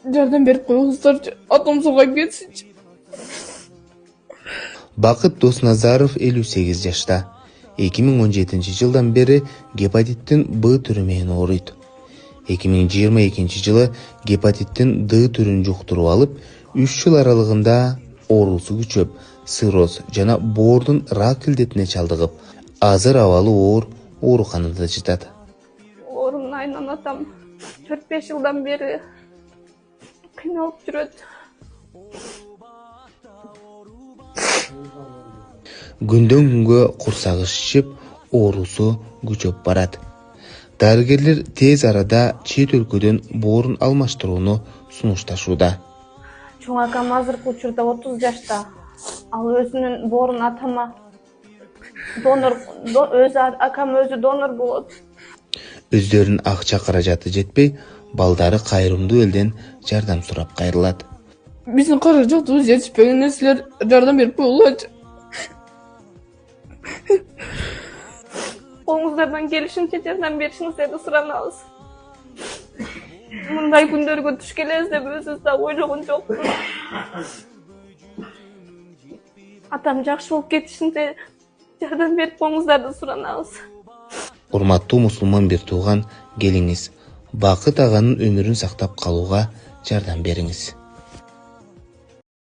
жардам берип коюңуздарчы, атам суга кетсинчи. Бакыт Досназаров 58 жашта. 2017-жылдан бери гепатиттин Б түрү менен ооруйт. 2022 жылы гепатиттин Д түрүн жуктуруп алып, 3 жыл аралыгында оорусу күчөп, цирроз жана боордун рак илдетине чалдыгып, азыр абалы оор ооруканада жатат. Оорумдун айынан атам 4-5 жылдан бери кыйналып жүрөт. Күндөн күнгө курсагы шишип, оорусу күчөп барат. Дарыгерлер тез арада чет өлкөдөн боорун алмаштырууну сунушташууда. Чоң акам азыркы учурда 30 жашта. Ал өзүнүн боорун атама донор, акам өзү донор болот. Өздөрүнүн акча каражаты жетпей, балдары кайрымдуу элден жардам сурап кайрылат. Биздин каражатыбыз жетишпеген нерселер жардам берип коюлачы. Колуңуздардан келишинче жардам беришиңиздерди суранабыз. Мындай күндөргө туш келебиз деп өзүбүз да ойлогон жокпуз. Атам жакшы болуп кетишинче жардам берип коюңуздарды суранабыз. Урматтуу мусулман бир тууган, келиңиз, Бакыт аганын өмүрүн сактап калууга жардам бериңиз.